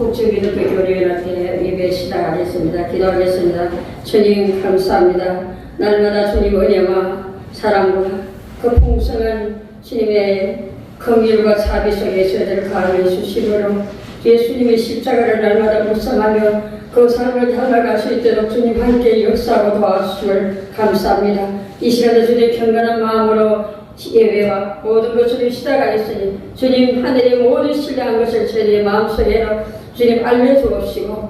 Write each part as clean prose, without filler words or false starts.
국제기독교 교류연합회 예배 시작하겠습니다. 기도하겠습니다. 주님 감사합니다. 날마다 주님 은혜와 사랑과 그 풍성한 주님의 긍휼과 자비 속에 저희들을 가르쳐 주심으로 예수님의 십자가를 날마다 묵상하며 그 삶을 살아갈 수 있도록 주님 함께 역사하고 도와주심을 감사합니다. 이 시간에 주님 경건한 마음으로 예배와 모든 것을 시작하였으니 주님 하늘의 모든 신뢰한 것을 저희의 마음속에 주님 알려주시고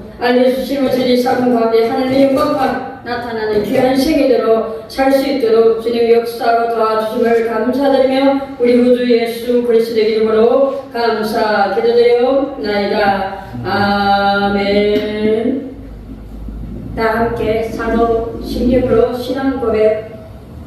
저희 삶 가운데 하나님의 영광만 나타나는 귀한 생애대로 살 수 있도록 주님 역사하고 도와주심을 감사드리며 우리 구주 예수 그리스도의 이름으로 감사 기도드려옵나이다. 아멘. 다 함께 산호 16으로 신앙 고백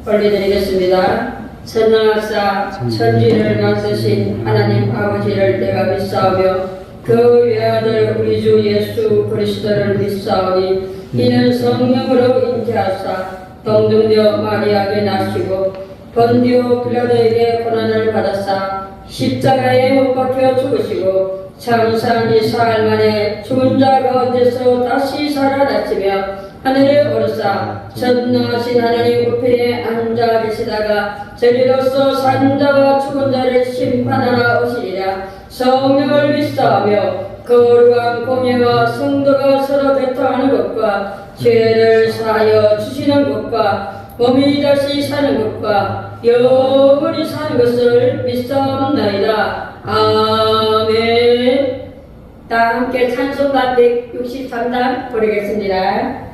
올려드리겠습니다. 선왕학사 천지를 만드신 하나님 아버지를 내가 믿사오며 그 외아들 우리 주 예수 그리스도를 믿사오니 이는 성령으로 잉태하사 동정녀 마리아에게 나시고 본디오 빌라도에게 고난을 받았사 십자가에 못 박혀 죽으시고 장사한 지 사흘 만에 죽은 자 가운데서 다시 살아났으며 하늘에 오르사 전능하신 하나님 우편에 앉아 계시다가 저리로서 산 자와 죽은 자를 심판하러 오시리라. 성령을 믿사하며 거룩한 공예와 성도가 서로 대통하는 것과 죄를 사하여 주시는 것과 몸이 다시 사는 것과 영원히 사는 것을 믿사옵나이다. 아멘. 다 함께 찬송가 163단 부르겠습니다.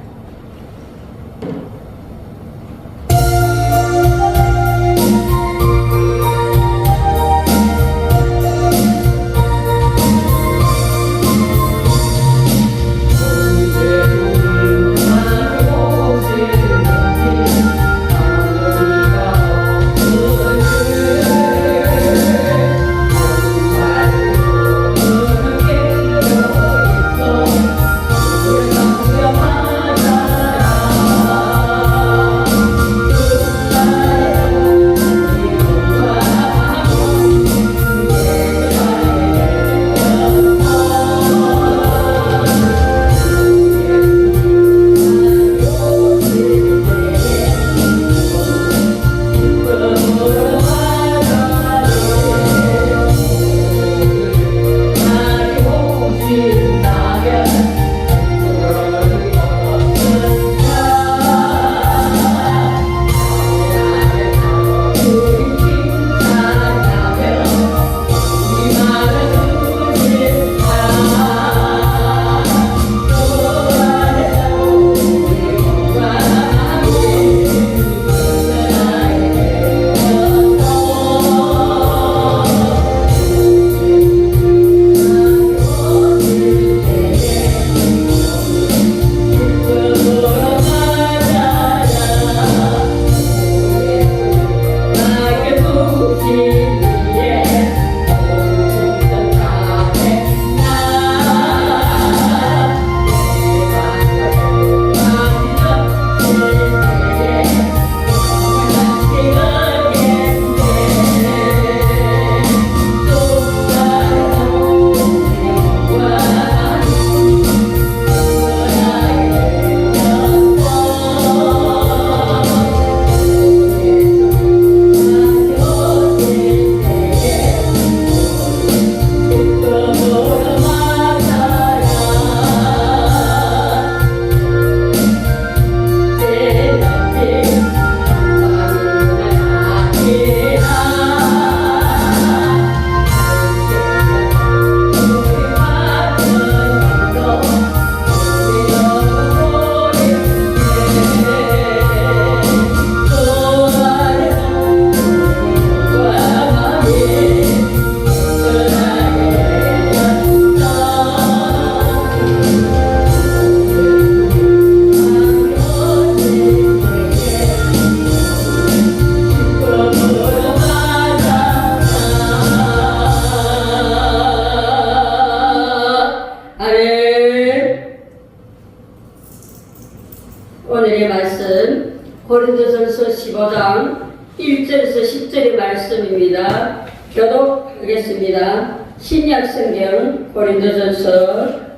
오늘의 말씀 고린도전서 15장 1절에서 10절의 말씀입니다. 교독하겠습니다. 신약 성경 고린도전서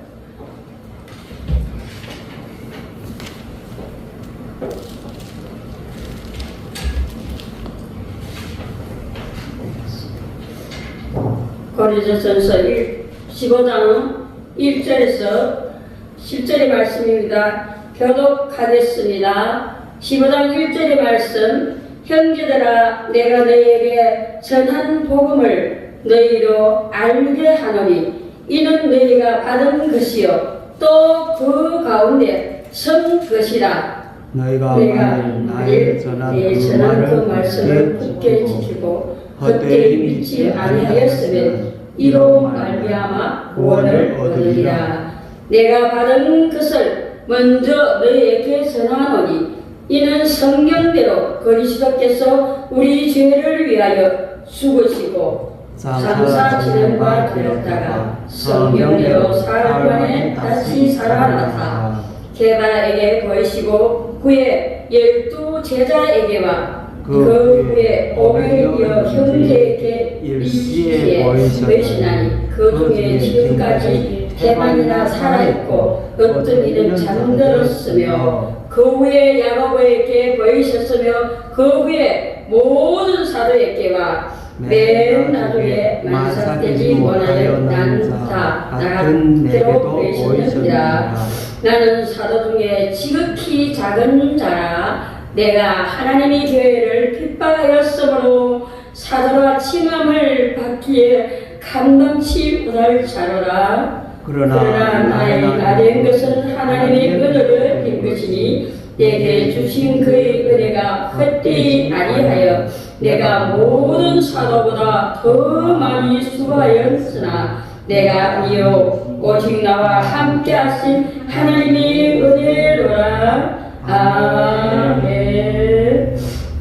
15장 1절에서 10절의 말씀입니다. 교독하겠습니다. 15장 1절의 말씀. 형제들아, 내가 너희에게 전한 복음을 너희로 알게 하노니 이는 너희가 받은 것이요 또 그 가운데 선 것이라. 너희가 나의 전한 그 말씀을 굳게 지키고 헛되이 믿지 아니하였으면 이로 말미암아 구원을 얻으리라. 내가 받은 것을 먼저 너희에게 전하노니 이는 성경대로 그리스도께서 우리 죄를 위하여 죽으시고 장사 지낸바 되었다가 성경대로 사흘 만에 다시 살아나사 게바에게 보이시고 후에 12 제자에게와 그 후에 500여 형제에게 일시에 보이시나니 그 중에 지금까지 대만이나 살아있고 어떤 이는 잠들었으며 그 후에 야고보에게 보이셨으며 그 후에 모든 사도에게와 맨 나중에 만삭되지 못하여 난다 나같게로 보이셨느니라. 나는 사도 중에 지극히 작은 자라. 내가 하나님이 교회를 핍박하였으므로 사도라 칭함을 받기에 감당치 못할 자로라. 그러나 나의 나된 것은 하나님의 은혜를 입은 것이니 내게 주신 그의 은혜가 헛되이 아니하여 내가 모든 사도보다 더 많이 수고하였으나 내가 아니요 오직 나와 함께 하신 하나님의 은혜로라. 아멘.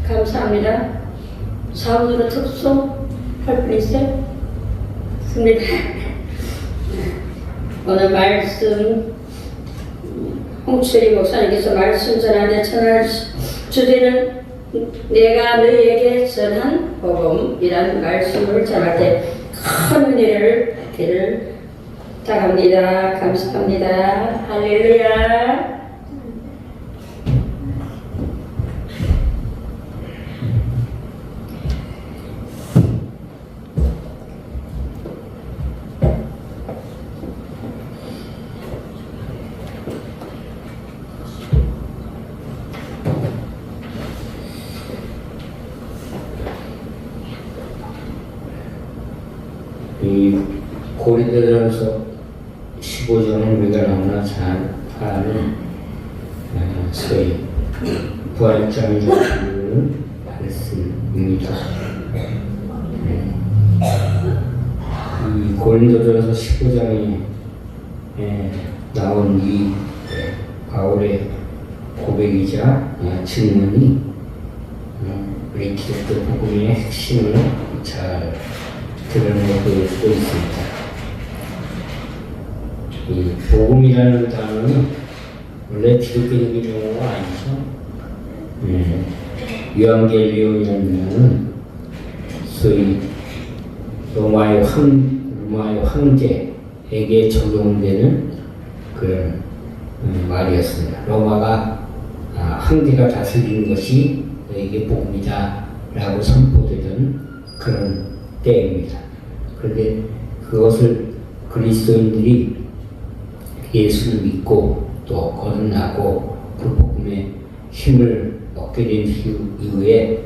감사합니다. 사무들의 특송 할 분 있어요? 있습니다. 오늘 말씀 홍철이 목사님께서 말씀 전하는데 전할 주제는 내가 너희에게 전한 복음이라는 말씀을 전할 때 큰 은혜를 받기를 바랍니다. 감사합니다. 할렐루야. 이 고린도전서 15장은 우리가 너무나 잘 아는 소위 부활장이라는 말씀입니다. 이 고린도전서 15장에 나온 이 바울의 고백이자 증언이 우리 기독교 복음의 핵심을 잘 드러내고 있습니다. 이 복음이라는 단어는 원래 기독교적인 용어가 아니죠. 유앙겔리온이라는 단어는 소위 로마의 황제에게 적용되는 그런 말이었습니다. 로마가 황제가 다스리는 것이 너에게 복음이다 라고 선포되던 그런 때입니다. 그런데 그것을 그리스도인들이 예수를 믿고 또 거듭나고 그 복음의 힘을 얻게 된 이후에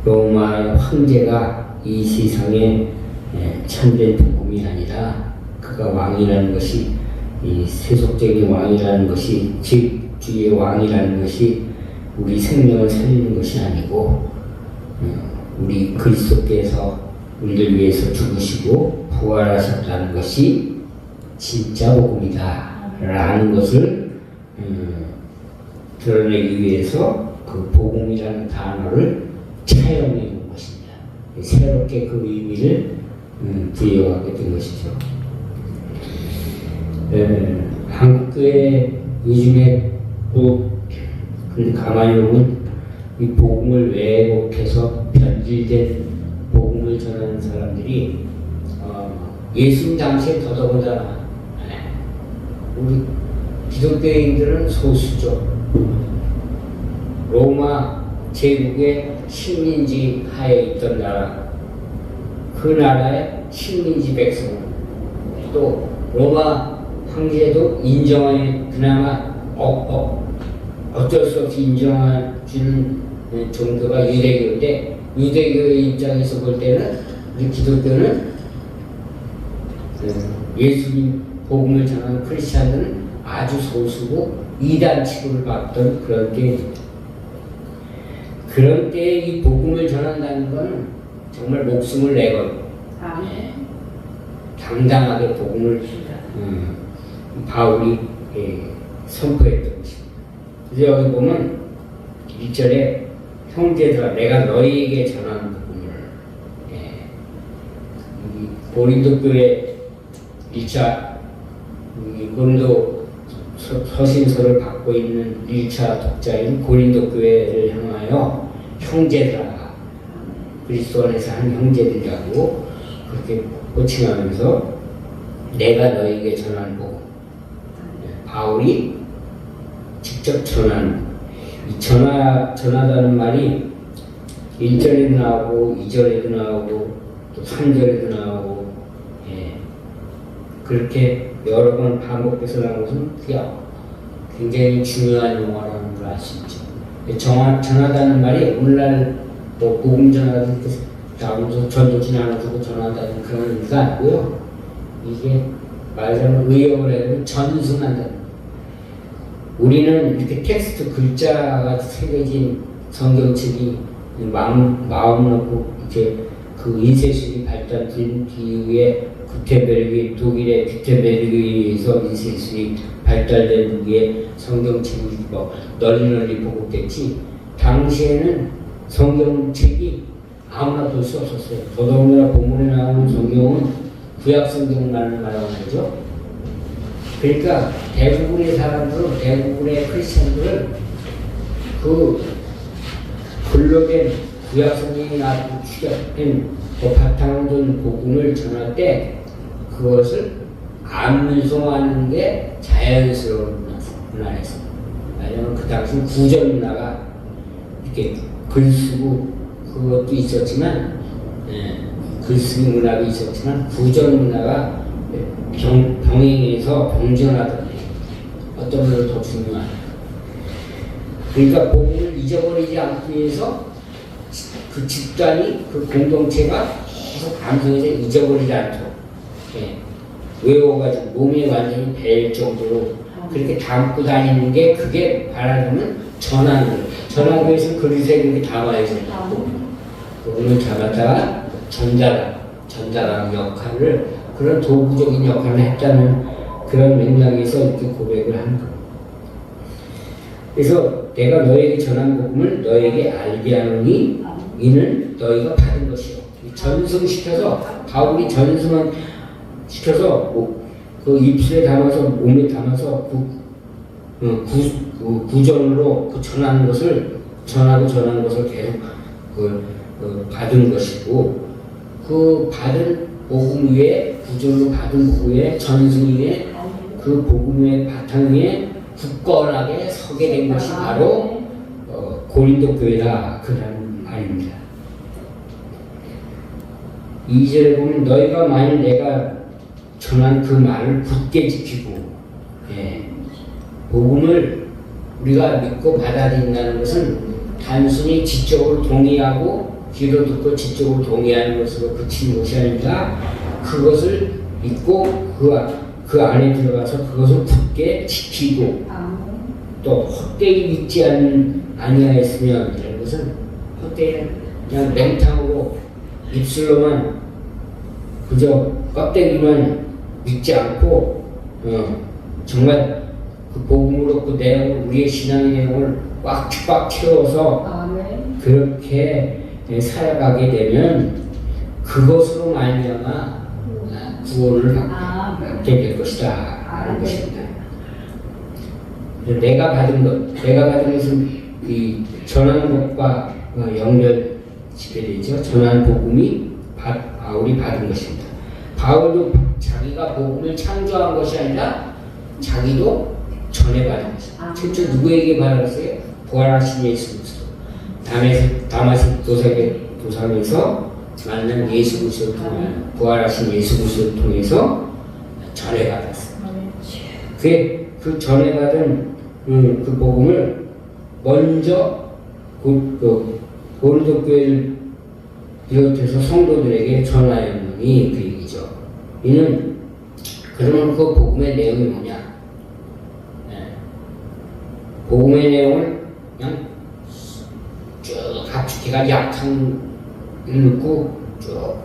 로마의 황제가 이 세상의 참된 복음이 아니라 그가 왕이라는 것이 이 세속적인 왕이라는 것이 즉 주의 왕이라는 것이 우리 생명을 살리는 것이 아니고 우리 그리스도께서 우리를 위해서 죽으시고 부활하셨다는 것이 진짜 복음이다 라는 것을 드러내기 위해서 그 복음이라는 단어를 차용해 온 것입니다. 새롭게 그 의미를 부여하게 된 것이죠. 한국교회 요즘에 또 가만히 보면 이 복음을 왜곡해서 변질된 복음을 전하는 사람들이 예수님 당시에 더더군다나 우리 기독교인들은 소수죠. 로마 제국의 식민지 하에 있던 나라, 그 나라의 식민지 백성, 또 로마 황제도 인정해 그나마 어쩔 수 없이 인정해주는 정도가 유대교인데, 유대교의 입장에서 볼 때는 우리 기독교는 예수님 복음을 전하는 크리스찬들은 아주 소수고 이단 취급을 받던 그런 때입니다. 그런 때에 이 복음을 전한다는 것은 정말 목숨을 내걸고 당당하게 복음을 바울이 선포했던 것입니다. 그래서 여기 보면 1절에 형제들아 내가 너희에게 전하는 복음을, 고린도 교회 1차 고린도 서신서를 받고 있는 1차 독자인 고린도 교회를 향하여 형제들아, 그리스도 안에서 한 형제들이라고 그렇게 호칭하면서 내가 너에게 전하는 복음, 바울이 직접 전하는, 이 전하다는 말이 1절에도 나오고 2절에도 나오고 또 3절에도 나오고, 그렇게 여러 번 반복해서 나온 것은 그게 굉장히 중요한 용어라는 걸 알 수 있죠. 전하다는 말이 오늘날 뭐 복음 전하는 나오면서 전도지 나눠주고 전하다는 그런 의미가 아니고요. 이게 말하자면 의역을 해도 전승한다는. 우리는 이렇게 텍스트 글자가 새겨진 성경책이 마음 놓고 이렇게 그 인쇄술이 발달된 뒤에 독일의 구텐베르그에서 인쇄술이 발달된 뒤에 성경책이 뭐 널리 보급됐지, 당시에는 성경책이 아무나 볼 수 없었어요. 더더군다나 본문에 나오는 성경은 구약 성경만을 말하는 거죠. 그러니까 대부분의 사람들은, 대부분의 크리스천들은 그 글로된 구약 성경이 나오고 추격된 그 바탕을 둔 복음을 전할 때 그것을 암송하는 게 자연스러운 문화였습니다. 왜냐하면 그 당시 구전 문화가 이렇게 글 쓰고 그것도 있었지만, 글쓰기 문화도 있었지만 구전 문화가 병행해서 병전하던 어떤 면을 더 중요한. 그러니까 복음을 잊어버리지 않기 위해서 그 집단이, 그 공동체가 계속 암송해서 잊어버리지 않도록 외워가지고 몸에 완전히 배일 정도로 그렇게 담고 다니는 게, 그게 말하자면 전하는 거예요. 전하기 위해서 그릇에 그렇게 담아야죠. 그거를 잡았다가 전달하는 역할을, 그런 도구적인 역할을 했다는 그런 맥락에서 이렇게 고백을 하는 거예요. 그래서 내가 너에게 전한 복음을 너에게 알게 하노니 이는 너희가 받은 것이요. 전승시켜서, 바울이 전승을 시켜서 그 입술에 담아서 몸에 담아서 구전으로 그 전하는 것을 전하는 것을 계속 받은 것이고, 그 받은 복음 위에, 구전으로 받은 후에 전승 위에 그 복음의 바탕 위에 굳건하게 서게 된 것이 바로 고린도 교회다, 그런 말입니다. 2절에 보면 너희가 만일 내가 전한 그 말을 굳게 지키고, 복음을 우리가 믿고 받아들인다는 것은 단순히 지적으로 동의하고 귀로 듣고 지적으로 동의하는 것으로 그치는 것이 아니라, 그것을 믿고 그 안에 들어가서 그것을 굳게 지키고, 또 헛되이 믿지 아니하였으면, 이런 것은 헛되이는 그냥 맹탕으로 입술로만 그저 껍데기만 믿지 않고 정말 그 복음으로 그 내용을, 우리의 신앙의 내용을 꽉 채워서 그렇게 살아가게 되면 그것으로 말미암아 구원을 받게 될 것이다 하는 것입니다. 내가 받은 것은 이 전하는 것과 연결시게 되죠. 전하는 복음이 바울이 받은 것입니다. 바울도 자기가 복음을 창조한 것이 아니라 자기도 전해받은 것이다. 최초 누구에게 받았어요? 부활하신 예수 그리스도. 다마스 도상에서 만난 예수 그리스도를 통해 부활하신 예수 그리스도를 통해서 전해받았어요. 그 전해받은 그 복음을 먼저 고린도 교회를 비롯해서 성도들에게 전하였느니 그 얘기죠. 이는 그러면 그 복음의 내용이 뭐냐? 복음의 내용을 그냥 쭉 압축해가지고 약한 읽고 쭉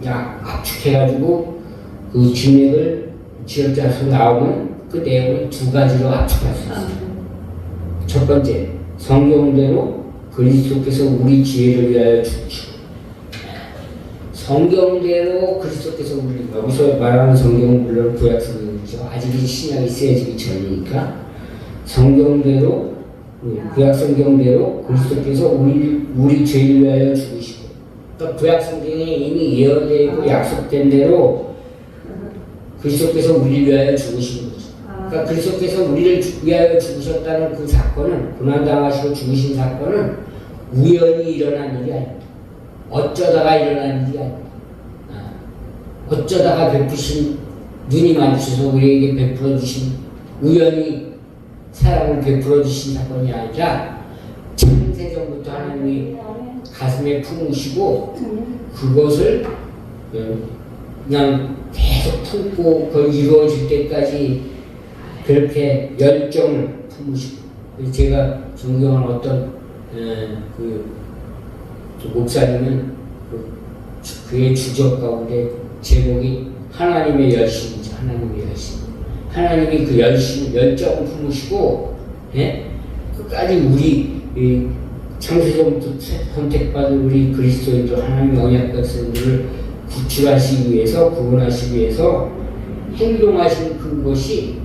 압축해가지고 그 진액을 지역자수 나오면 그 내용을 두 가지로 압축할 수 있어요. 첫 번째, 성경대로 그리스도께서 우리 지혜를 위하여 죽으시고, 성경대로 그리스도께서 우리, 여기서 말하는 성경은 물론 구약성경이죠. 아직 신약이 쓰여지기 전이니까 성경대로, 구약성경대로 그리스도께서 우리 죄를 위하여 죽으시고, 그러니까 구약성경에 이미 예언되고 약속된 대로 그리스도께서 우리를 위하여 죽으신 거죠. 그러니까 그리스도께서 우리를 위하여 죽으셨다는 그 사건은, 고난당하시고 죽으신 사건은 우연히 일어난 일이 아닙니다. 어쩌다가 일어난 일이 아닙니다. 어쩌다가 베푸신, 눈이 마주쳐서 우리에게 베풀어 주신, 우연히 사랑을 베풀어 주신 사건이 아니라 창세전부터 하나님이 가슴에 품으시고 그것을 그냥 계속 품고 그걸 이루어질 때까지 그렇게 열정을 품으시고, 제가 존경하는 어떤 그 목사님은 그의 주적 가운데 제목이 하나님의 열심이죠. 하나님의 열심. 하나님이 그 열정을 품으시고, 끝까지 우리 창세전부터 선택받은 우리 그리스도인들, 하나님의 언약 백성들을 구출하시기 위해서, 구원하시기 위해서 행동하신 그것이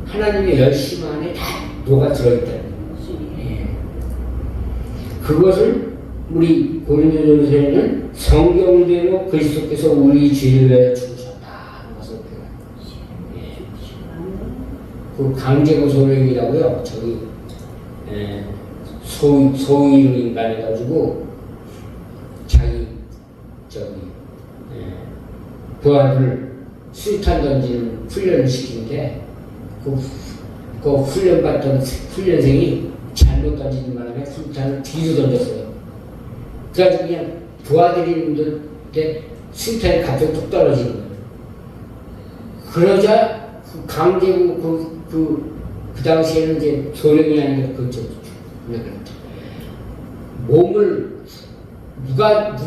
하나님의 열심 안에 다 녹아 들어있다는 거예요. 그것을 우리 고린도전서에는 성경대로 그리스도께서 우리 죄를 위하여 죽으셨다는 것을 표현합니다. 그 강제고소령이라고요. 저기 소위로 인간해가지고 자기 부하들 수류탄 던지는 훈련을 시키는데 그 훈련받던 훈련생이 잘못 던지는 바람에 수류탄을 뒤로 던졌어요. 그래가지고 그냥 부하들이 있는데 수류탄이 갑자기 뚝 떨어지는 거예요. 그러자 그 강제고 그 당시에는 이제 소령이 아니라 몸을 누가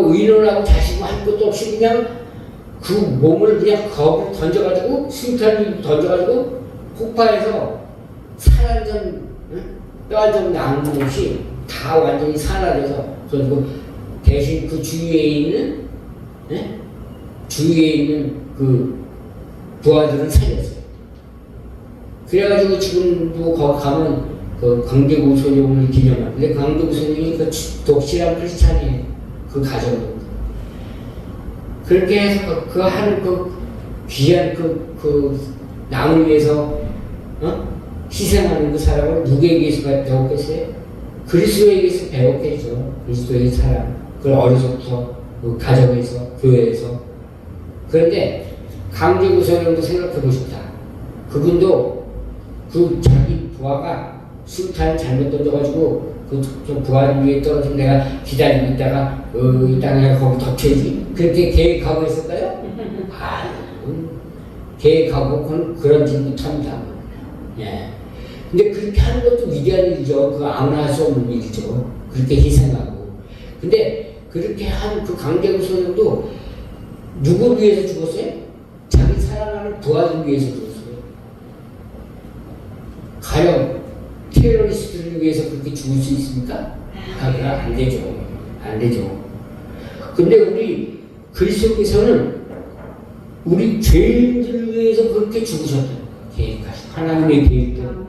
의논하고 자시고 할 것도 없이 그냥 그 몸을 그냥 겁을 던져가지고 수류탄을 던져가지고 폭파해서 살아전 뼈좀 남은 없이 다 완전히 산화돼서, 그리고 대신 그 주위에 있는 그 부하들은 살렸어요. 그래가지고 지금도 거기 가면 그 강제구소령을 기념하는데, 강제구소령이 그 독실한 크리스찬이에요. 그 가정도. 그렇게 해서 그 하는 그 귀한 그 남을 위해서 희생하는 그 사람을 누구에게서 배웠겠어요? 그리스도에게서 배웠겠죠. 그리스도의 사랑. 그걸 어려서부터 그 가정에서, 교회에서. 그런데 강제구소령도 생각해보고 싶다. 그분도 그 자기 부하가 수류탄을 잘못 던져가지고 그 부하 위에 떨어진 내가 기다리고 있다가 이 땅에 거기 덮쳐야지, 그렇게 계획하고 있을까요? 계획하고 그런 짓 못합니다. 근데 그렇게 하는 것도 위대한 일이죠. 그거 아무나 할 수 없는 일이죠. 그렇게 희생하고. 근데 그렇게 한 그 강제구소령도 누구를 위해서 죽었어요? 자기 사랑하는 부하들 위해서 죽었어요. 과연 테러리스트를 위해서 그렇게 죽을 수 있습니까? 안 되죠. 안 되죠. 근데 우리 그리스도께서는 우리 죄인들을 위해서 그렇게 죽으셨다. 계획하신 하나님의 계획대로.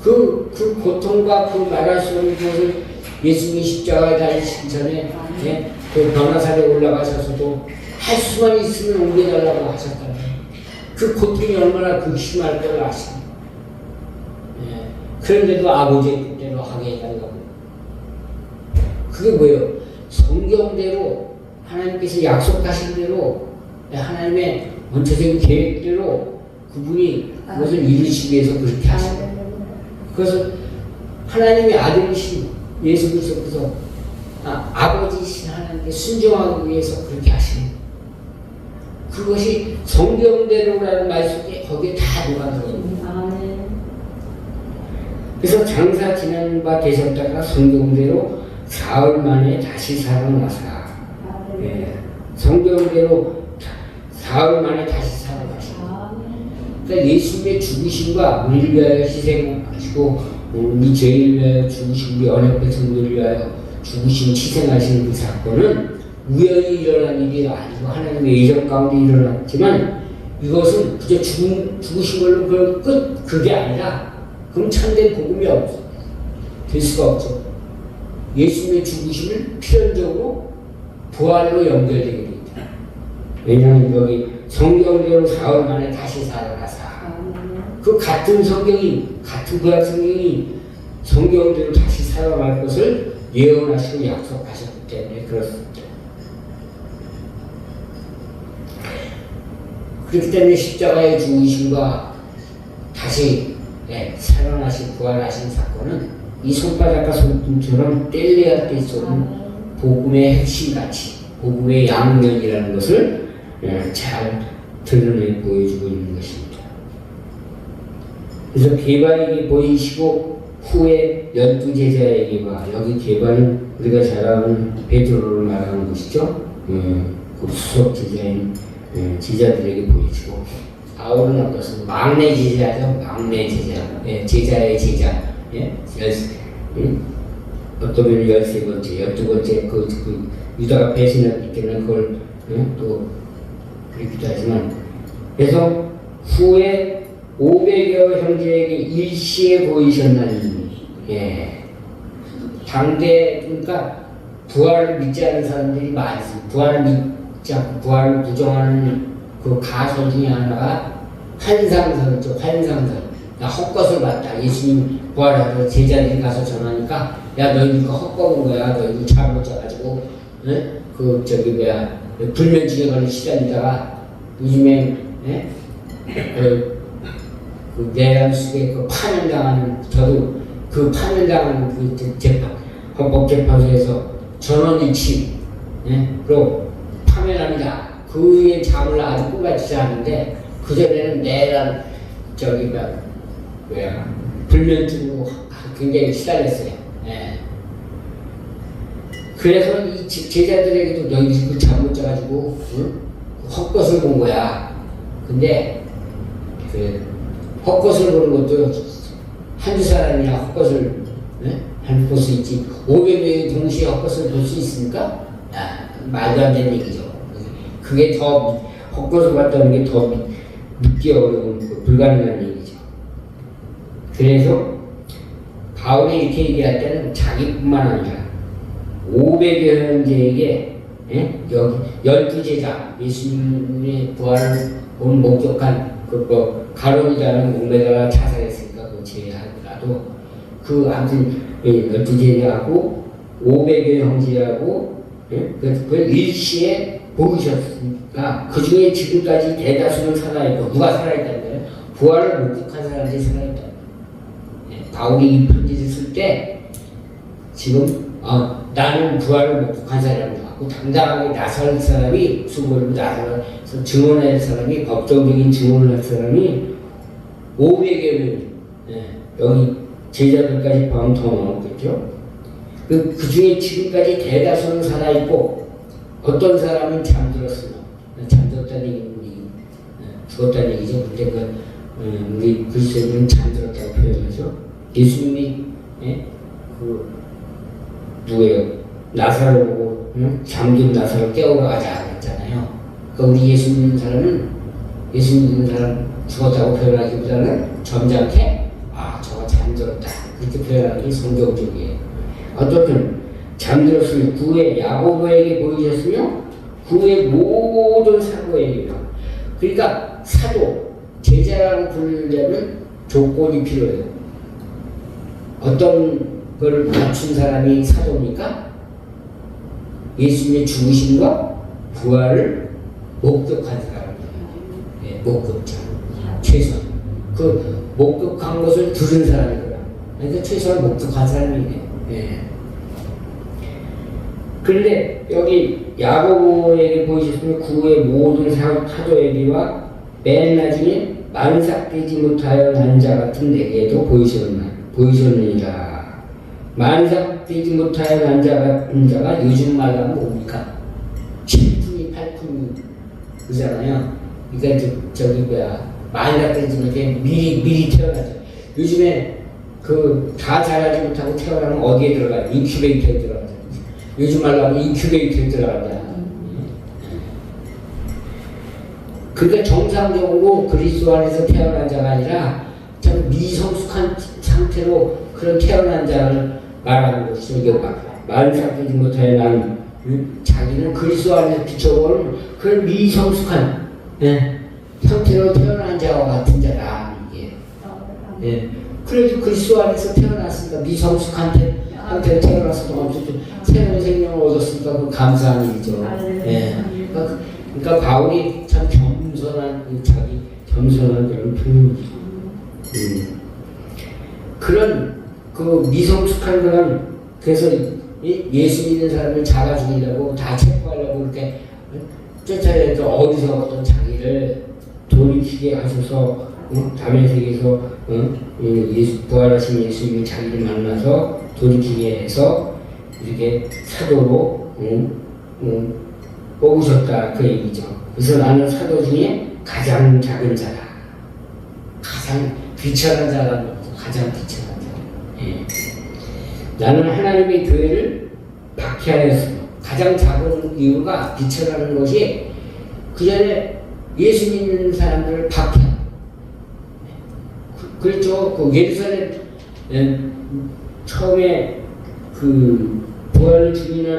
그 고통과 그 말할 수 없는 것을 예수님이 십자가에 달리시기 전에 예? 그 변화산에 올라가셔서도 할 수만 있으면 옮겨달라고 하셨다는 그 고통이 얼마나 극심할 걸 아십니다. 예. 그런데도 아버지의 뜻대로 하게 해달라고. 그게 뭐예요? 성경대로 하나님께서 약속하신 대로 하나님의 원초적인 계획대로 그분이 그것을 이루시기 위해서 그렇게 하십니다. 그것을 하나님의 아들이신 예수 그리스도께서 아버지이신 하나님께 순종하기 위해서 그렇게 하십니다. 그것이 성경대로라는 말씀이 거기에 다 녹아들어있습니다. 그래서 장사 지난 바 되셨다가 성경대로 사흘 만에 다시 살아나사. 예. 성경대로 사흘 만에 다시 살아나사. 그러니까 예수님의 죽으심과 우리를 위하여 희생하시고 우리 죄를 위하여 죽으신 우리 언약 백성들을 위하여 죽으신 희생하시는 그 사건은 우연히 일어난 일이 아니고 하나님의 예정 가운데 일어났지만 이것은 그저 죽으신 걸로 끝 그게 아니라 그럼 참된 복음이 될 수가 없죠. 예수님의 죽으심을 필연적으로 부활로 연결되게 됩니다. 왜냐하면 여기 성경대로 사흘 만에 다시 살아나사 그 같은 성경이 같은 구약 성경이 성경대로 다시 살아날 것을 예언하시고 약속하셨기 때문에 그렇습니다. 그렇기 때문에 십자가의 죽으심과 다시 살아나신 부활하신 사건은 이 손바닥과 손등처럼 뗄래야 뗄 수 없는 복음의 핵심 가치, 복음의 양면이라는 것을 잘 드러내 보여주고 있는 것입니다. 그래서 개발에게 보이시고 후에 12제자에게와 여기 개발은 우리가 잘 아는 베드로를 말하는 것이죠. 그 수석 제자인 제자들에게 보이시고 바울은 어떻습니까? 막내 제자죠. 막내 제자. 제자의 제자. 어떠면 13번째, 12번째 그 유다가 배신했기 때문에 그걸 또 그렇기도 하지만 그래서 후에 500여 형제에게 일시에 보이셨나니 당대 그러니까 부활을 믿지 않는 사람들이 많습니다. 부활을 믿지 않고 부활을 부정하는 그 가설 중에 하나가 환상설이죠. 환상설. 헛것을 봤다. 예수님 부활하고 제자들이 가서 전하니까 야 너희 이거 헛것인 거야. 너희 이거 잘못 짜가지고 그 저기 뭐야 불면증에 걸려 시달리다가 요즘에 그 내란 속에 그 파면당하는 저도 그 파면당하는 그 재판 헌법재판소에서 전원일치 그리고 파면합니다. 그 위에 잠을 아주 꿈같이 자는데 그 전에는 내란 저기 뭐야 불면증으로 굉장히 시달렸어요. 그래서 이 제자들에게도 너희 그 잠못 자가지고 헛것을 본 거야. 근데 그 헛것을 보는 것도 한두 사람이야 헛것을 볼 수 있지. 500명이 동시에 헛것을 볼 수 있습니까? 말도 안 되는 얘기죠. 그게 더 헛것을 봤다는 게 더 믿기 어려운 불가능한 얘기죠. 그래서 바울이 이렇게 얘기할 때는 자기뿐만 아니라 500여 형제에게 여기 12제자 예수님의 부활을 본 목격한 가론이라는 목매다가 자살했으니까 그거 제외하더라도 그 아무튼 12제자하고 500여 형제하고 그걸 일시에 보이셨으니까 그 중에 지금까지 대다수는 살아있고 누가 살아있다는 거예요? 부활을 목격한 사람들이 살아있다. 바울이 이 편지를 쓸 때 지금 나는 부활을 목격한 사람이라고 하고 당당하게 나설 사람이 수고를 나서서 증언할 사람이 법정적인 증언을 할 사람이 500여 명 여기 제자들까지 포함 더 나왔겠죠. 그 중에 지금까지 대다수는 살아있고 어떤 사람은 잠들었으나 잠들었다는 얘기는 죽었다는 얘기죠. 근데 우리 그리스도인은 잠들었다고 표현하죠. 예수님이 누구예요? 나사를 보고 잠든 나사를 깨우러 가자 그랬잖아요. 그러니까 우리 예수 믿는 사람은 예수 믿는 사람 죽었다고 표현하기보다는 점잖게 저거 잠들었다 그렇게 표현하는 게 성경적이에요. 어떻든 잠들었으며 구의 야고보에게 보이셨으며 구의 모든 사도에게요. 그러니까 사도, 제자라고 부르려면 조건이 필요해요. 어떤 걸 갖춘 사람이 사도입니까? 예수님의 죽으심과 부활을 목격한 사람이에요. 네, 목격자. 최소한. 그 목격한 것을 들은 사람이구나. 그러니까 최소한 목격한 사람이네. 네. 그런데 여기 야고보에게 보이셨으면 구의 모든 사도에게와 맨 나중에 만삭되지 못하여 난 자 같은 내게도 보이셨느니라. 만삭되지 못하여 난 자 같은 자가 요즘 말로 하면 뭡니까? 7분이 8분이 그잖아요. 그러니까 저기 만삭되지 못해 미리 태어나죠. 요즘에 그 다 자라지 못하고 태어나면 어디에 들어가요? 인큐베이터에 들어가죠. 요즘 말로 하면 인큐베이터에 들어간다. 그러니까 정상적으로 그리스도 안에서 태어난 자가 아니라 참 미성숙한 상태로 그런 태어난 자를 말하는 것이죠. 이게 만삭되지 못하여 난 자기는 그리스도 안에서 비춰보는 그런 미성숙한 상태로 태어난 자와 같은 자다. 이게. 그래도 그리스도 안에서 태어났으니까 미성숙한 상태로 태어났어도 어쨌든 새로운 생명을 얻었으니까 그 감사한 일이죠. 그러니까 바울이 참 자기 겸손한 그런 표현이죠. 그런 그 미성숙한 그런 그래서 예수 믿는 사람을 잡아 죽이려고 다 체포하려고 그렇게 쫓아내서 어디서부터 자기를 돌이키게 하셔서 다메섹에서 부활하신 예수님이 자기를 만나서 돌이키게 해서 이렇게 사도로 뽑으셨다 그 얘기죠. 그래서 나는 사도 중에 가장 작은 자다. 가장 비천한 자라는 거죠. 가장 비천한 자. 예. 나는 하나님의 교회를 박해하였으며 가장 작은 이유가 비천하는 것이 그 전에 예수 믿는 사람들을 박해. 그렇죠. 그 예루살렘 처음에 그 부활을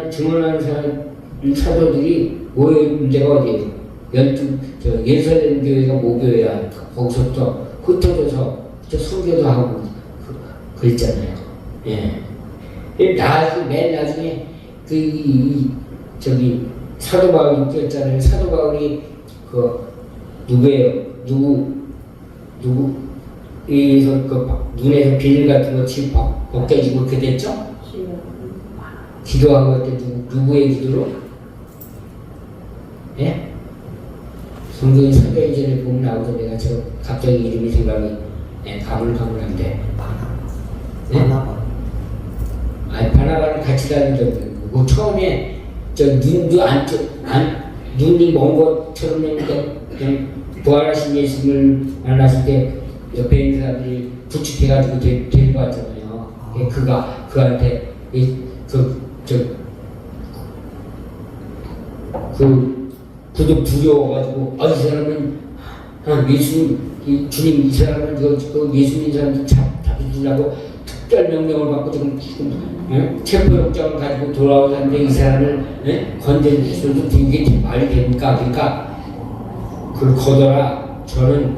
증언하는 사도들이 문제가 어디예요? 예루살렘 교회가 모교회야. 거기서부터 흩어져서 설교도 하고 그랬잖아요. 예. 맨 나중에 저기 사도 바울이 뛰었잖아요. 사도 바울이 그 누구예요? 누구에서 그 눈에서 비늘 같은 거 벗겨지고 그렇게 됐죠? 기도한 것 때 누구의 기도로? 예? 성경의 사도행전에 보면 나오죠. 내가 저 갑자기 이름이 생각이 가물가물한데. 바나바는 같이 다니던 그 처음에 저 눈이 먼 것처럼 그냥 부활하신 예수님을 만났을 때 옆에 있는 사람들이 부축해가지고 데리고 왔잖아요. 그가 그한테 그도 두려워가지고 이 사람은 주님 이 사람은 예수 믿는 사람들 잡아주려고 특별 명령을 받고 지금 체포영장을 가지고 돌아오는데 이 사람을 건져주셔도 이게 말이 됩니까? 그러니까 그걸 거둬라. 저는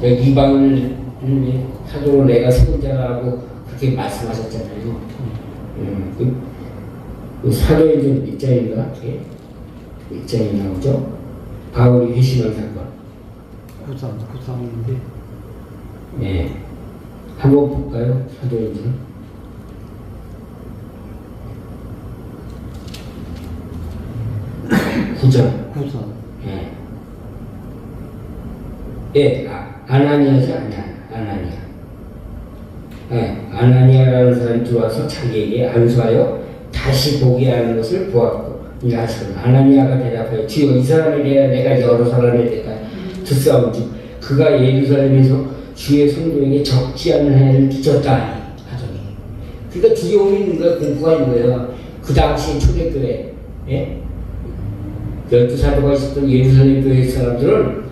이방인을 사도로 내가 세운 자라고 그렇게 말씀하셨잖아요. 사도행전 몇 장인가? 몇 장이 나오죠? 바울이 회심한 사건. 9장인데. 네. 한번 볼까요? 사도행전. 구장. 예. 예, 아나니아죠, 아나니아. 예, 아나니아라는 사람이 들어와서 자기에게 안수하여 다시 보게 하는 것을 보았고, 이제 하시거든. 아나니아가 대답하여 주여 이 사람에 대하여 내가 여러 사람에 대하여 듣사온즉 그가 예루살렘에서 주의 성도에게 적지 않은 해를 끼쳤다 하더니. 그러니까 두려움이 있는 거야, 공포가 있는 거예요. 그 당시 초대교회, 예? 12사도가 있었던 예루살렘 교회 사람들은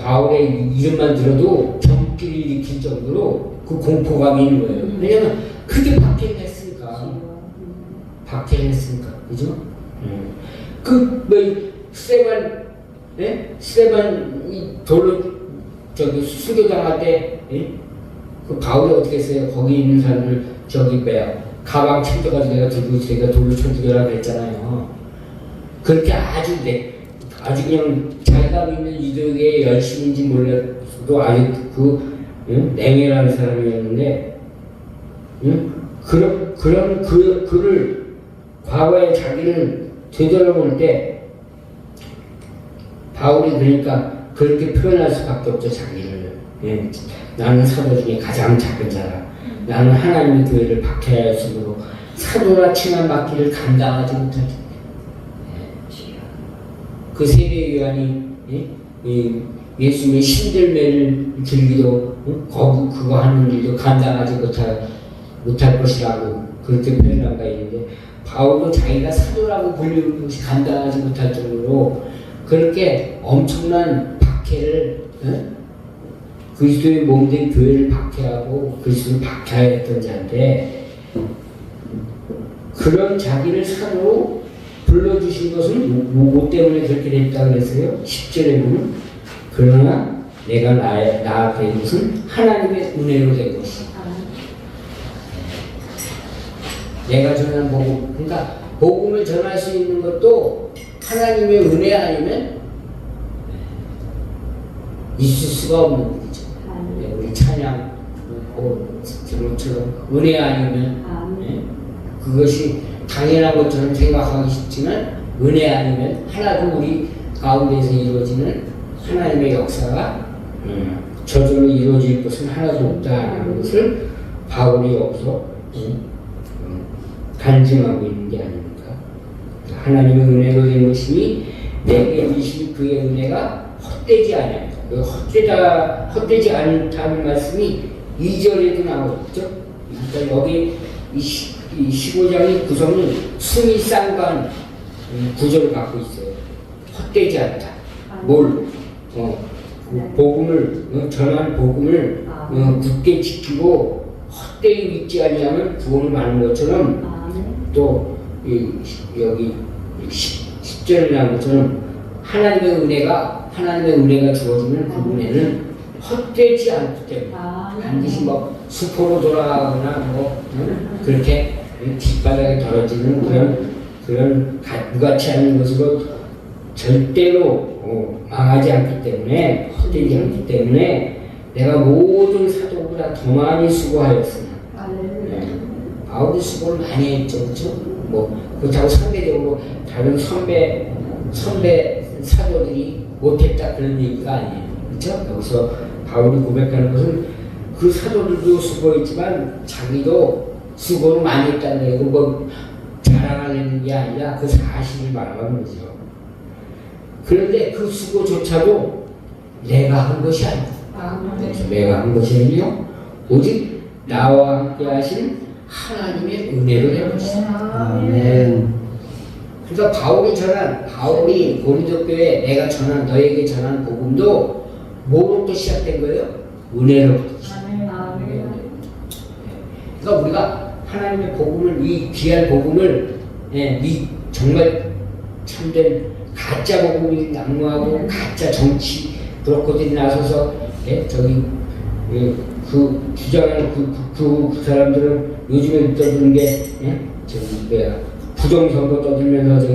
바울의 이름만 들어도 경기를 일으킬 정도로 그 공포감이 있는 거예요. 왜냐면 그 그게 박해를 했으니까. 박해를 했으니까. 그죠? 스테반, 예? 스테반 돌로 저기 수교당할 때, 예? 그 바울이 어떻게 했어요? 거기 있는 사람들 저기 뭐야 가방 챙겨가지고 내가 들고 제가 돌로 쳐 죽여라 그랬잖아요. 그렇게 아주 그냥 자기가 믿는 유대교의 열심인지 몰라도 아주 냉혈한 사람이었는데, 그를 과거에 자기를 되돌아볼 때 바울이 그러니까 그렇게 표현할 수밖에 없죠. 자기를. 나는 사도 중에 가장 작은 자라. 나는 하나님의 교회를 박해하였으므로 사도라 칭함받기를 감당하지 못하지. 그 세례 요한이 예수님의 신들매를 들기도 그거 하는 일도 감당하지 못할 것이라고 그렇게 표현한 바 있는데, 바울도 자기가 사도라고 불리는 것이 감당하지 못할 정도로 그렇게 엄청난 박해를 그리스도의 몸된 교회를 박해하고 그리스도를 박해했던 자인데, 그런 자기를 사도로 불러주신 것은 뭐 때문에 그렇게 됐다 그랬어요? 10절에 보면 그러나 내가 나 된 것은 하나님의 은혜로 된 것이다. 내가 전한 복음, 그러니까 복음을 전할 수 있는 것도 하나님의 은혜 아니면 있을 수가 없는 거죠. 우리 찬양 들어처럼 은혜 아니면 그것이 당연한 것처럼 생각하기 쉽지만 은혜 아니면 하나도 우리 가운데서 이루어지는 하나님의 역사가 저절로 이루어질 것은 하나도 없다는 것을 바울이 여기서 간증하고 있는 게 아닙니까? 하나님의 은혜로 된 것이니 내게 주신 그의 은혜가 헛되지 아니하다. 헛되지 않다는 말씀이 2절에도 나오죠. 그러니까 여기 이 15장의 구성은 승이 쌍관 구조를 갖고 있어요. 헛되지 않다. 복음을 전한 복음을 굳게 지키고 헛되이 믿지 아니하면 구원을 받는 것처럼, 또 여기 10절에 나온 것처럼 하나님의 은혜가 주어지는 그 은혜는 헛되지 않기 때문에 반드시 뭐 수포로 돌아가거나 그렇게 뒷바닥에 떨어지는 그런 무가치 않은 것으로 절대로 망하지 않기 때문에, 헛되지 않기 때문에 내가 모든 사도보다 더 많이 수고하였으나, 바울이 수고를 많이 했죠, 그렇죠? 그렇다고 상대적으로 다른 선배 사도들이 못했다 그런 얘기가 아니에요, 그렇죠? 여기서 바울이 고백하는 것은 그 사도들도 수고했지만 자기도 수고를 많이 했다는 얘기고 자랑하려는 게 아니라 그 사실을 말하는 거죠. 그런데 그 수고조차도 내가 한 것이 아니다. 내가 한 것이 아니요 오직 나와 함께 하신 하나님의 은혜로 된 것이다. 아멘. 그러니까 바울이 고린도 교회에 내가 너에게 전한 복음도 뭐로부터 시작된 거예요? 은혜로부터 시작된 거예요. 그러니까 우리가 하나님의 복음을, 이 귀한 복음을, 정말 참된 가짜 복음이 난무하고 가짜 정치 브로커들이 나서서 그 주장하는 그 사람들은 요즘에 떠드는 게 부정선거 떠들면서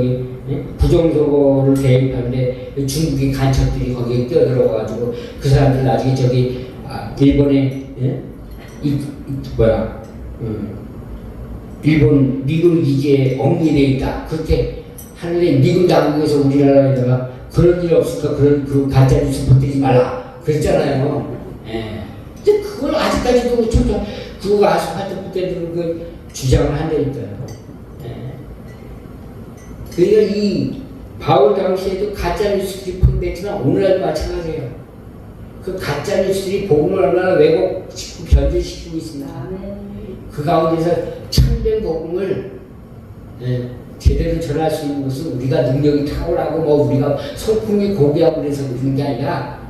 부정선거를 대입하는데 중국의 간첩들이 거기에 뛰어들어가지고 그 사람들 나중에 일본에 일본 미군 기지에 억리되어 있다 그렇게 하는데, 미군 당국에서 우리나라에다가 그런 일 없으니까 그 가짜 뉴스 퍼뜨리지 말라 그랬잖아요. 근데 그걸 아직까지도 그 아스팔트 붙대는 그 주장을 한다니까요. 그러니까 이 바울 당시에도 가짜 뉴스들이 펑댔지만 오늘날도 마찬가지예요. 그 가짜 뉴스들이 복음을 얼마나 왜곡시키고 변질시키고 있습니다. 그 가운데서 참된 복음을 제대로 전할 수 있는 것은 우리가 능력이 탁월하고 우리가 성품이 고귀하고 그래서 그런 게 아니라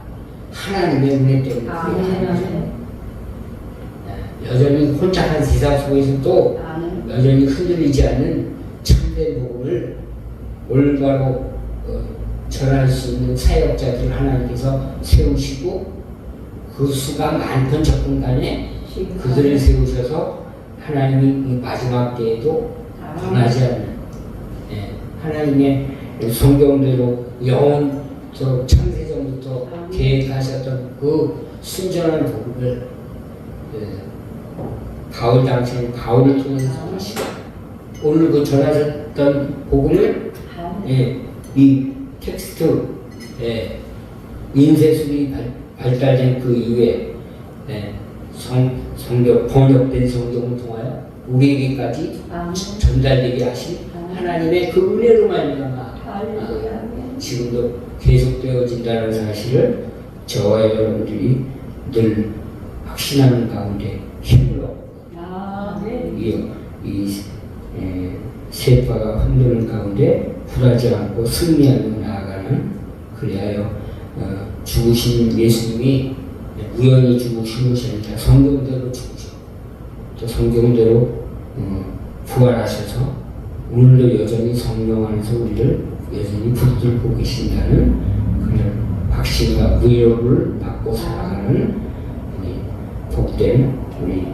하나님의 은혜 때문에. 여전히 혼자 한 세상 속에서도 여전히 흔들리지 않는 참된 복음을 올바로 전할 수 있는 사역자들을 하나님께서 세우시고 그 수가 많건 적건 간에 그들을 세우셔서 하나님이 이 마지막 때에도 변하지 않는 하나님의 성경대로 영원토록 창세전부터 계획하셨던 그 순전한 복음을 바울 당시에 바울을 통해서 전하시고 오늘 그 전하셨던 복음을 이 텍스트 인쇄술이 발달된 그 이후에 성경 번역된 성경을 통하여 우리에게까지 전달되게 하신 하나님의 그 은혜로 말미암아 지금도 계속되어진다는 사실을 저와 여러분들이 늘 확신하는 가운데 힘을 얻고 이 세파가 흔드는 가운데 굴하지 않고 승리하며 나아가는 그리하여 죽으신 예수님이 우연히 죽으신 것이 아니라 성경대로 죽으시고 또 성경대로 부활하셔서 오늘도 여전히 성령 안에서 우리를 여전히 붙들고 계신다는 그런 확신과 위로를 받고 살아가는 복된 우리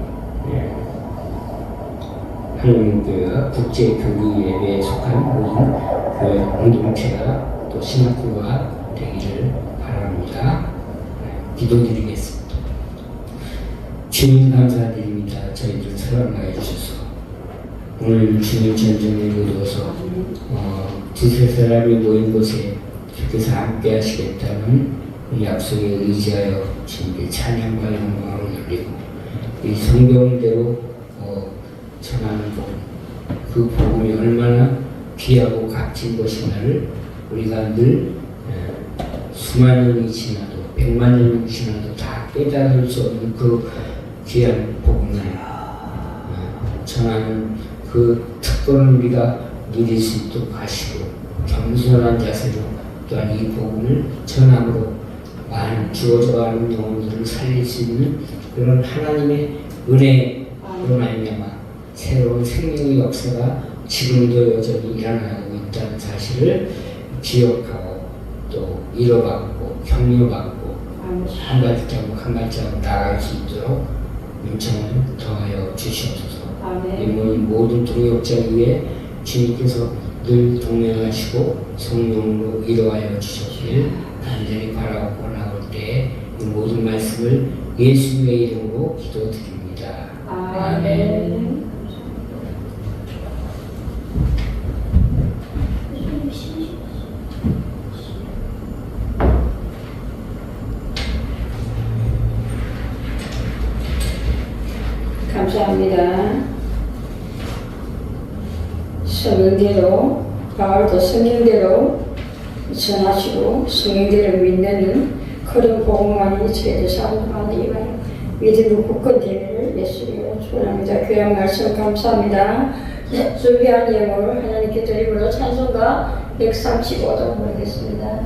한국교회와 국제교류 예배에 속한 모든 교회 공동체가 또 신학교가 되기를 바랍니다. 기도드리겠습니다. 주님 감사드립니다. 저희들 사랑하여 주셔서 오늘 주님 전쟁에 이루어서 두세 사람이 모인 곳에 주께서 함께 하시겠다는 약속에 의지하여 주님께 찬양과 영광을 올리고 이 성경대로 전하는 복음, 그 복음이 얼마나 귀하고 값진 것인가를 우리가 늘 수만 년이 지나도 100만 년이 지나도 다 깨달을 수 없는 그 귀한 복음을 전하는 그 특권을 우리가 누릴 수 있도록 하시고 겸손한 자세로 또한 이 복음을 전함으로 많은 죽어져가는 영혼들을 살릴 수 있는 그런 하나님의 은혜로 말미암아 새로운 생명의 역사가 지금도 여전히 일어나고 있다는 사실을 기억하고 또 이뤄받고 격려받고 한 발자국 한 발자국 나아갈 수 있도록 은총을 더하여 주시옵소서. 이 모든 동역자 위에 주님께서 늘 동행하시고 성령으로 이루하여 주셨길 간절히 바라고 나올 때 이 모든 말씀을 예수님의 이름으로 기도드립니다. 아멘. 감사합니다. 성경대로 바울도 성경대로 전하시고 성경대로 믿는 그런 복음만이 저희들 삶 가운데 임하여 믿음의 굳건 되기를 예수님으로 축원합니다. 귀한 말씀 감사합니다. 준비한 예물을 하나님께 드림으로 찬송가 135도 부르겠습니다.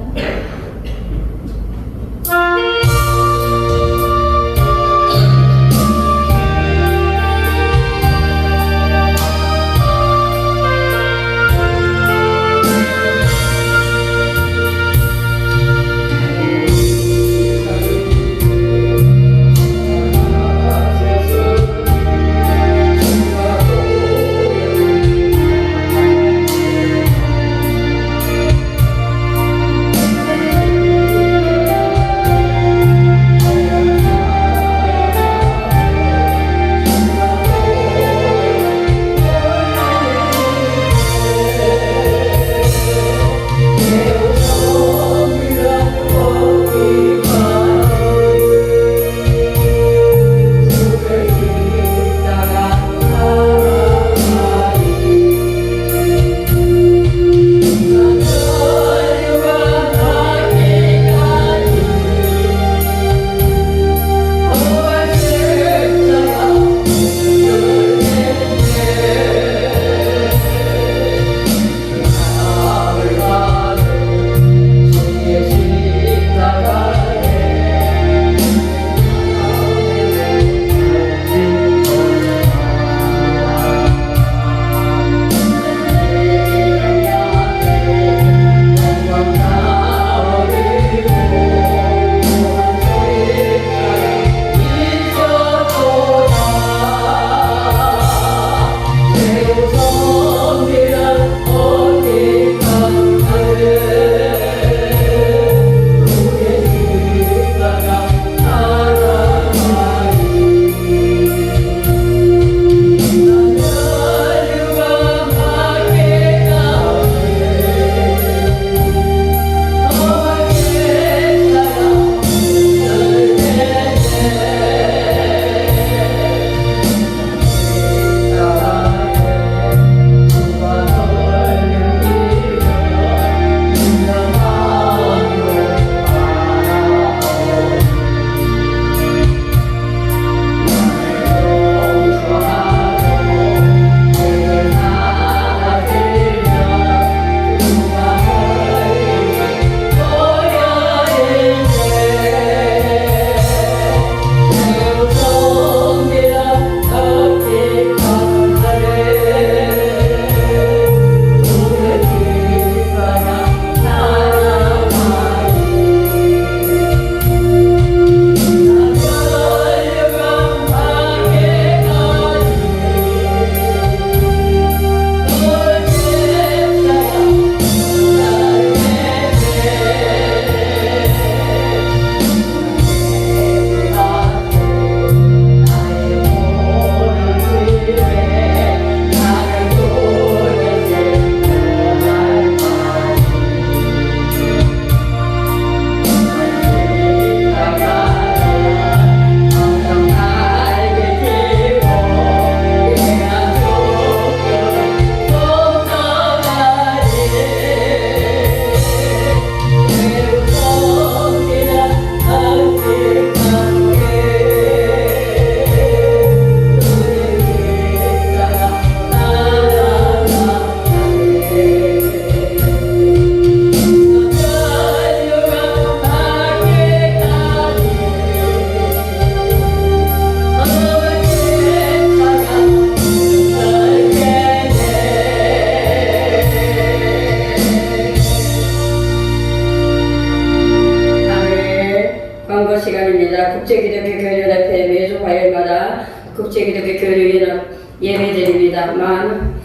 감사합니다. 국제기독교교류연합회 매주 화요일마다 국제기독교교류연합 예배드립니다. 많은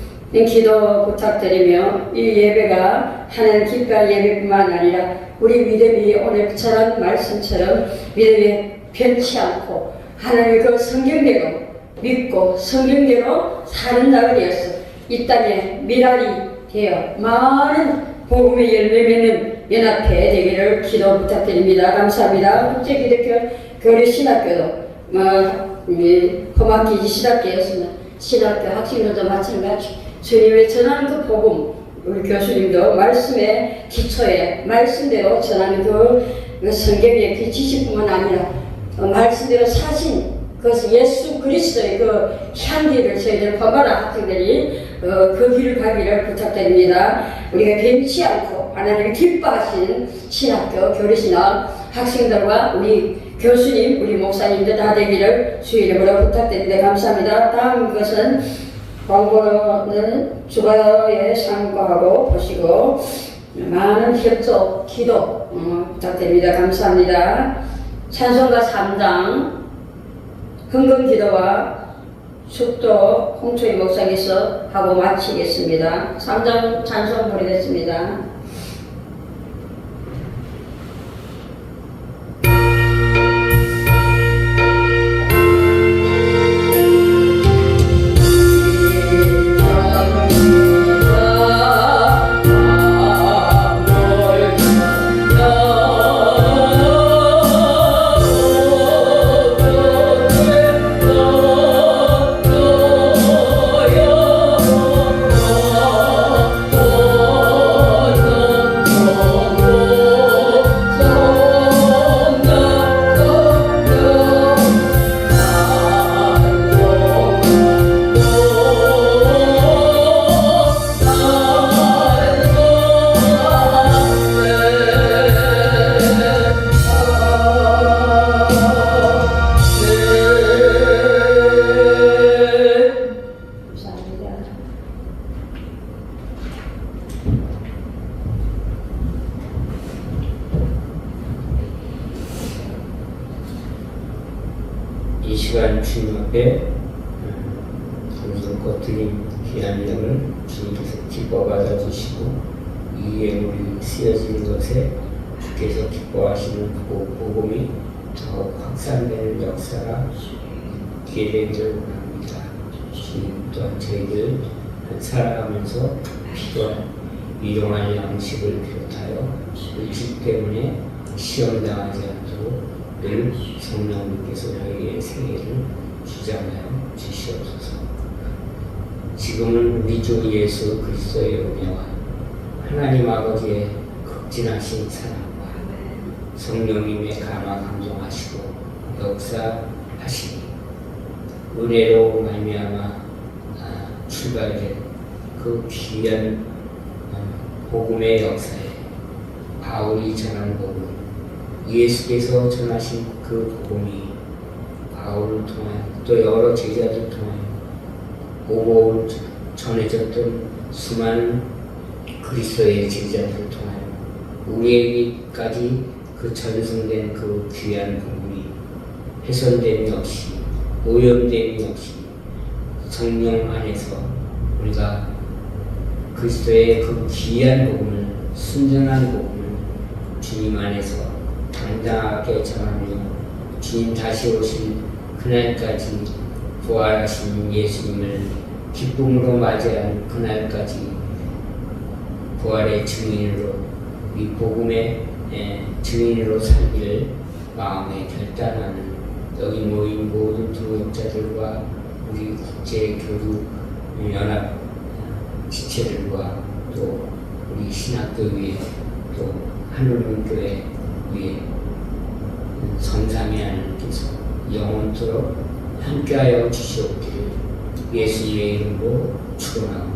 기도 부탁드리며 이 예배가 하나님 기뻐할 예배뿐만 아니라 우리 믿음이 오늘처럼 말씀처럼 믿음이 변치 않고 하나님의 그 성경대로 믿고 성경대로 사는 자가 되어서 이 땅에 미랄이 되어 많은 복음의 열매 맺는 연합회 되기를 기도 부탁드립니다. 감사합니다. 국제기독교 교류신학교도 험악기지 신학교였습니다. 신학교 학생들도 마찬가지 주님의 전하는 그 복음 우리 교수님도 말씀의 기초에 말씀대로 전하는 그 성경의 그 지식뿐만 아니라 말씀대로 사신 그것은 예수 그리스도의 그 향기를 저희들 범하라 학생들이 그 길을 가기를 부탁드립니다. 우리가 변치 않고 하나님이 기뻐하신 신학교 교리신학 학생들과 우리 교수님, 우리 목사님들 다 되기를 주의 이름으로 부탁드립니다. 감사합니다. 다음 것은 광고는 주바에 참고하고 보시고 많은 협조, 기도 부탁드립니다. 감사합니다. 찬송가 3장 헌금기도와 축도 홍초희 목사님께서 하고 마치겠습니다. 3장 찬송 부르겠습니다. 이 시간 주님 앞에 감사롭고 드린 귀한 이름을 주님께서 기뻐 받아주시고 이 예물이 쓰여지는 것에 주께서 기뻐하시는 그 복음이 더 확산되는 역사가 있게 되기를 원합니다. 주님 또한 저희들 살아가면서 필요한 일용할 양식을 비롯하여 의식 때문에 시험당하지 않도록 늘 성령님께서 저희의 생애를 주장하여 주시옵소서. 지금은 우리 주 예수 그리스도의 은혜와 하나님 아버지의 극진하신 사랑과 성령님의 감화 감동하시고 역사하시니 은혜로 말미암아 출발된 그 귀한 복음의 역사에 바울이 전하는 복음 예수께서 전하신 그 복음이 바울을 통하여 또 여러 제자들 통하여 오고 전해졌던 수많은 그리스도의 제자들을 통하여 우리에게까지 그 전승된 그 귀한 복음이 훼손됨이 없이 오염됨이 없이 성령 안에서 우리가 그리스도의 그 귀한 복음을 순전한 복음을 주님 안에서 당당하게 전하며 주님 다시 오신 그날까지 부활하신 예수님을 기쁨으로 맞이한 그날까지 부활의 증인으로 이 복음의 증인으로 살기를 마음에 결단하는 여기 모인 모든 동역자들과 우리 국제교류연합 지체들과 또 우리 신학교회 또 하늘문교회 위에 성삼위 하나님께서 영원토록 함께하여 주시옵기를 예수님의 이름으로 축원하옵나이다.